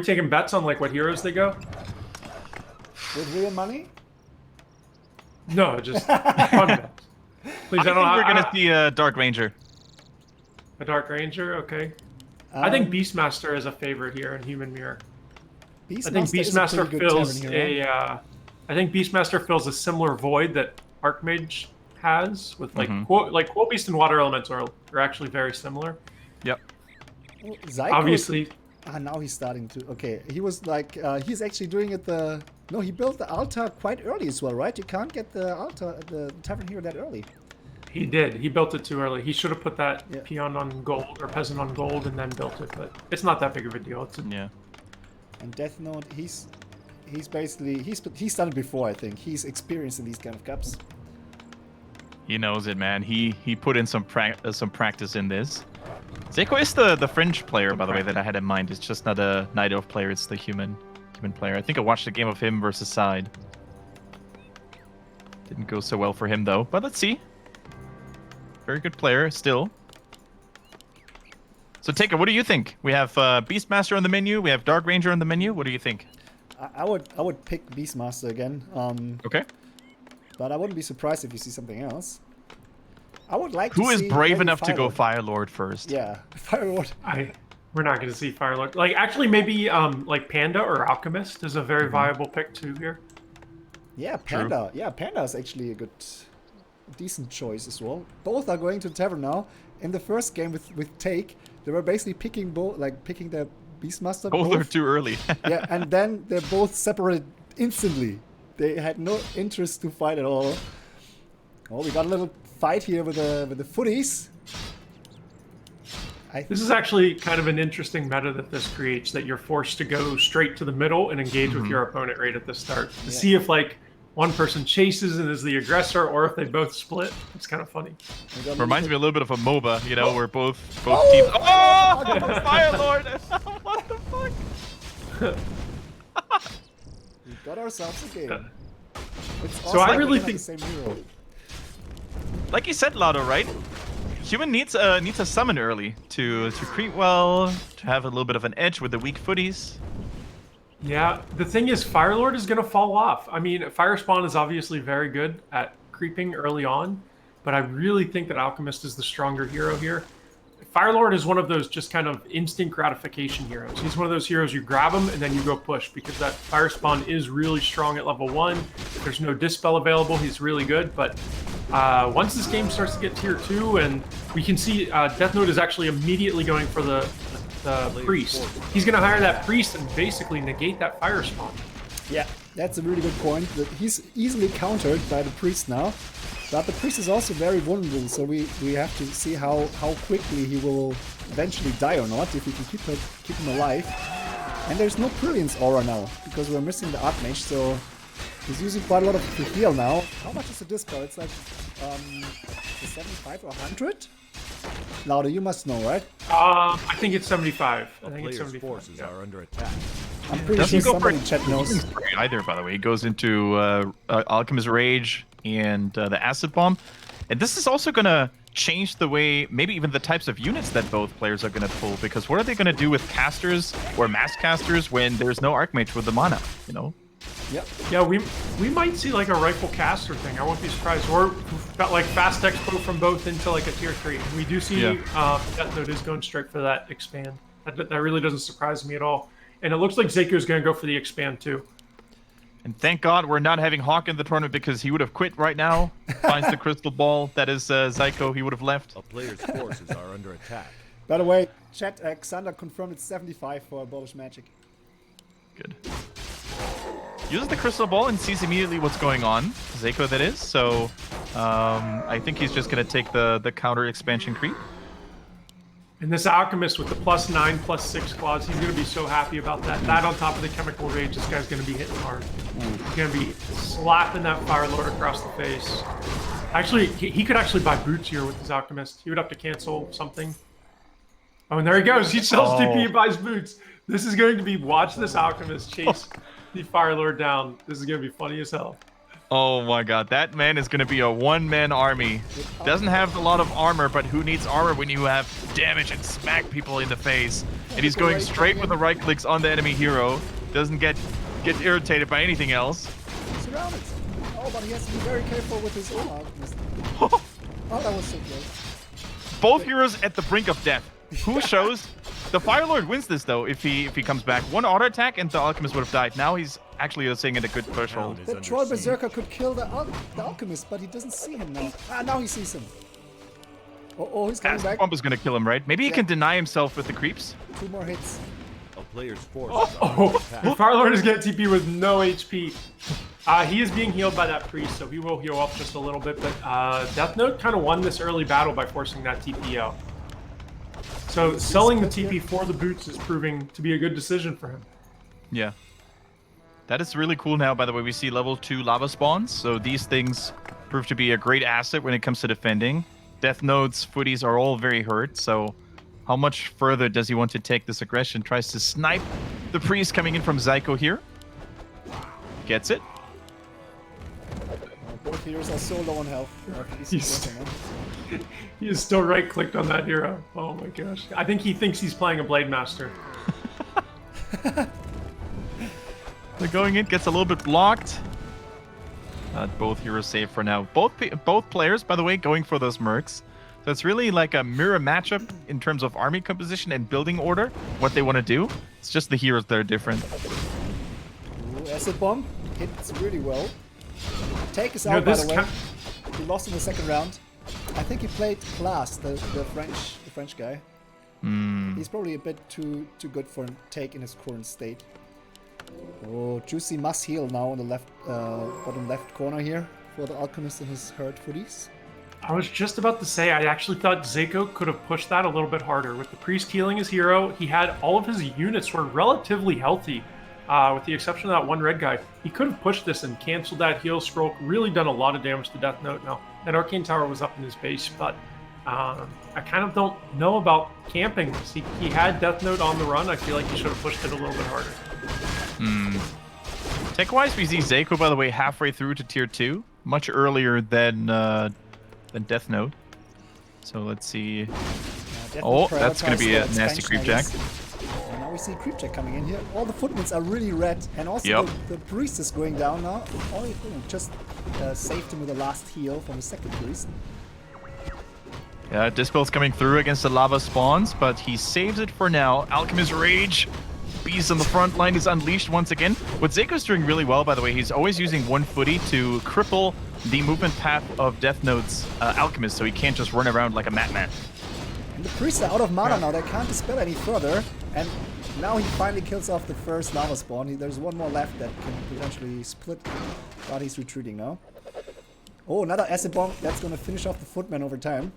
we taking bets on like what heroes they go? With real money? No, just fun bets. Please, I think we're gonna see a Dark Ranger. A Dark Ranger, okay. I think Beastmaster is a favorite here in Human Mirror. I think Beastmaster fills I think Beastmaster fills a similar void that Archmage has with like Quote Beast and Water Elemental are actually very similar. Yep. Well, Zeiko Obviously. now he's starting to. Okay, he was like he's actually doing it No, he built the altar quite early as well, right? You can't get the altar, the tavern here that early. He did. He built it too early. He should have put that peon on gold or peasant on gold and then built it, but it's not that big of a deal. It's Yeah. And Deathnote, he's basically he's done it before. I think he's experienced in these kind of cups. He knows it, man. He put in some practice in this. Zeiko is the fringe player, by the way, that I had in mind. It's just not a Night Elf player. It's the human player. I think I watched a game of him versus Side. Didn't go so well for him though. But let's see. Very good player still. So Taker, what do you think? We have Beastmaster on the menu. We have Dark Ranger on the menu. What do you think? I would pick Beastmaster again. Okay. But I wouldn't be surprised if you see something else. I would like Who to is see brave enough maybe to go Firelord. Firelord first? Yeah, Firelord. We're not going to see Firelord. Like actually, maybe like Panda or Alchemist is a very viable pick too here. Yeah, Panda. True. Yeah, Panda is actually a decent choice as well. Both are going to Tavern now. In the first game with Take, they were basically picking their Beastmaster. Both are too early. Yeah, and then they're both separated instantly. They had no interest to fight at all. Oh, we got a little fight here with the footies. This is actually kind of an interesting meta that this creates, that you're forced to go straight to the middle and engage with your opponent right at the start to see if like one person chases and is the aggressor, or if they both split. It's kind of funny. Reminds me a little bit of a MOBA, you know, where both teams. Oh, Firelord! What the fuck? We got ourselves a game. So I really think the same hero. Like you said, Lotto, right? Human needs a summon early to creep well, to have a little bit of an edge with the weak footies. Yeah, the thing is, Firelord is going to fall off. I mean, Firespawn is obviously very good at creeping early on, but I really think that Alchemist is the stronger hero here. Firelord is one of those just kind of instant gratification heroes. He's one of those heroes you grab him and then you go push, because that Firespawn is really strong at level 1. If there's no Dispel available, he's really good, but once this game starts to get tier 2, and we can see Deathnote is actually immediately going for the priest. He's going to hire that priest and basically negate that fire spawn. Yeah, that's a really good point. That he's easily countered by the priest now, but the priest is also very vulnerable, so we have to see how quickly he will eventually die or not, if we can keep him alive. And there's no Brilliance Aura now, because we're missing the Archmage, so he's using quite a lot of the heal now. How much is the Dispel? It's like 75 or 100? Lauda, you must know, right? I think it's 75. I think it's 75. Forces are under attack. I'm pretty sure somebody in chat knows. Either, by the way, he goes into Alchemist Rage and the Acid Bomb, and this is also gonna change the way, maybe even the types of units that both players are gonna pull. Because what are they gonna do with casters or mass casters when there's no Archmage with the mana? You know. Yep. Yeah, we might see like a rifle caster thing. I won't be surprised. Or got like fast expo from both into like a tier 3. We do see Deathnote is going straight for that expand. That really doesn't surprise me at all. And it looks like Zeiko's going to go for the expand too. And thank God we're not having Hawk in the tournament, because he would have quit right now. Finds the crystal ball. That is Zeiko. He would have left. A player's forces are under attack. By the way, chat, Xander confirmed it's 75 for Abolish Magic. Good. Uses the crystal ball and sees immediately what's going on. Zeiko, that is. So I think he's just going to take the counter expansion creep. And this Alchemist with the +9, +6 claws, he's going to be so happy about that. That on top of the Chemical Rage, this guy's going to be hitting hard. He's going to be slapping that Firelord across the face. Actually, he could actually buy boots here with his Alchemist. He would have to cancel something. Oh, and there he goes. He sells TP and buys boots. This is going to be, watch this Alchemist chase the Firelord down. This is going to be funny as hell. Oh my god, that man is going to be a one-man army. Doesn't have a lot of armor, but who needs armor when you have damage and smack people in the face? And he's going straight with the right clicks on the enemy hero. Doesn't get irritated by anything else. Surrounded. Oh, but he has to be very careful with his own alchemist. Oh, that was so close. Both heroes at the brink of death. Who shows? The Fire Lord wins this though if he comes back. One auto attack and the alchemist would have died. Now he's actually sitting at a good threshold. The Troll Berserker could kill the alchemist, but he doesn't see him now. Ah, now he sees him. Oh, he's coming back. Bump is gonna kill him, right? Maybe he can deny himself with the creeps. 2 more hits. A player's forces are Oh, under the attack. Fire Lord is getting TP with no HP. He is being healed by that priest, so he will heal up just a little bit. But Deathnote kind of won this early battle by forcing that TP out. So selling the TP for the boots is proving to be a good decision for him. Yeah. That is really cool now, by the way. We see level 2 lava spawns, so these things prove to be a great asset when it comes to defending. Deathnote's footies are all very hurt, so how much further does he want to take this aggression? Tries to snipe the priest coming in from Zeiko here. Gets it. Both heroes are so low on health. He is still right-clicked on that hero. Oh my gosh. I think he thinks he's playing a Blade Master. The going in gets a little bit blocked. Both heroes safe for now. Both players, by the way, going for those mercs. So it's really like a mirror matchup in terms of army composition and building order, what they want to do. It's just the heroes that are different. Ooh, acid bomb hits really well. Take us out, by the way. He lost in the second round. I think he played Class, the French guy. He's probably a bit too good for a take in his current state. Oh, Juicy must heal now on the left, bottom left corner here for the alchemist and his hurt footies. I was just about to say, I actually thought Zeiko could have pushed that a little bit harder. With the priest healing his hero, he had all of his units were relatively healthy, with the exception of that one red guy. He could have pushed this and canceled that heal scroll, really done a lot of damage to Deathnote. Now, that Arcane Tower was up in his base, but I kind of don't know about camping this. He had Deathnote on the run. I feel like he should have pushed it a little bit harder. Tech-wise, we see Zeiko, by the way, halfway through to tier 2, much earlier than Deathnote. So let's see. Oh, that's going to be a nasty creep jack. And now we see creep jack coming in here. All the footprints are really red, and also the priest is going down now. Oh, just saved him with the last heal from the second priest. Yeah, Dispel's coming through against the lava spawns, but he saves it for now. Alchemist Rage. Beast on the front line is unleashed once again. What Zeiko's doing really well, by the way, he's always using one footy to cripple the movement path of Deathnote's alchemist, so he can't just run around like a madman. And the priests are out of mana now. They can't dispel any further. And now he finally kills off the first lava spawn. There's one more left that can potentially split, but he's retreating now. Oh, another acid bomb. That's going to finish off the footman over time.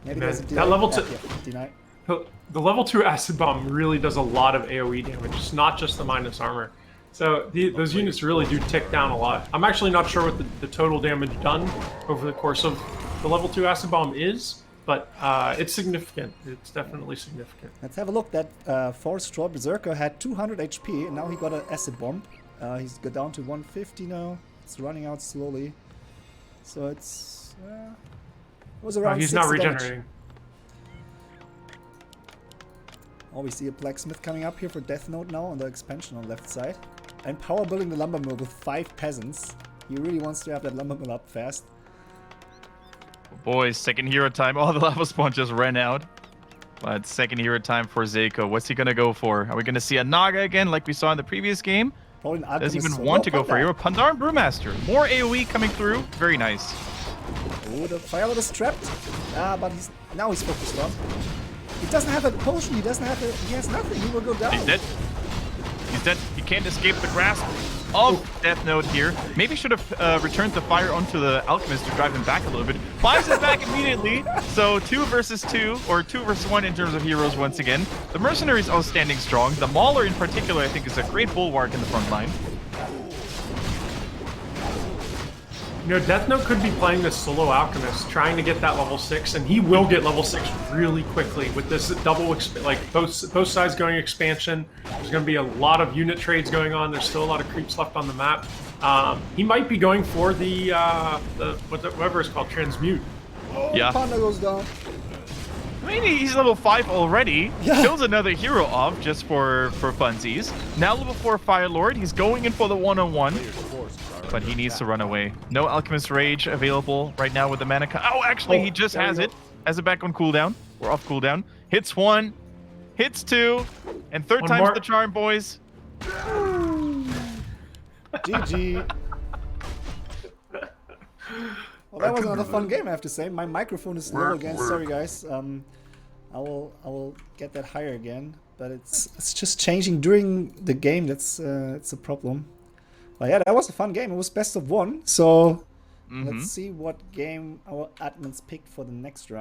Maybe there's a delay. That level 2... Yeah, deny. The level 2 acid bomb really does a lot of AoE damage. It's not just the minus armor. So those units really do tick down a lot. I'm actually not sure what the total damage done over the course of the level 2 acid bomb is, but it's significant. It's definitely significant. Let's have a look. That Forest Troll Berserker had 200 HP, and now he got an acid bomb. He's got down to 150 now. It's running out slowly. So it's... it was around he's not 6 damage. regenerating. Oh, we see a blacksmith coming up here for Deathnote now on the expansion on the left side. And power building the lumber mill with 5 peasants. He really wants to have that lumber mill up fast. Boys, second hero time. Oh, the lava spawn just ran out. But second hero time for Zeiko. What's he gonna go for? Are we gonna see a Naga again like we saw in the previous game? Probably an Does he even want to go for hero? Pandaren Brewmaster. More AoE coming through. Very nice. Oh, the Firelord is trapped. But now he's focused on. He doesn't have a potion, he has nothing, he will go down. He's dead. He's dead. He can't escape the grasp of Deathnote here. Maybe should have returned the fire onto the alchemist to drive him back a little bit. Buys it back immediately. So 2 versus 2, or 2 versus 1 in terms of heroes once again. The mercenaries all standing strong. The Mauler in particular, I think, is a great bulwark in the front line. You know, Deathnote could be playing this solo alchemist, trying to get that level 6, and he will get level 6 really quickly with this double, both sides going expansion. There's going to be a lot of unit trades going on. There's still a lot of creeps left on the map. He might be going for the whatever it's called, transmute. Oh, Yeah. Panda goes down. I mean, he's level 5 already. Yeah. Kills another hero off just for funsies. Now level 4 Fire Lord. He's going in for the 1-on-1. But he needs to run away. No Alchemist Rage available right now with the mana. Oh, actually, he just has it. Has it back on cooldown. We're off cooldown. Hits 1. Hits 2. And third One time's more. the charm, boys. GG. Well, that was another fun game, I have to say. My microphone is low again. Sorry, guys. I will get that higher again. But it's just changing during the game. That's it's a problem. But yeah, that was a fun game. It was best of 1. So let's see what game our admins picked for the next round.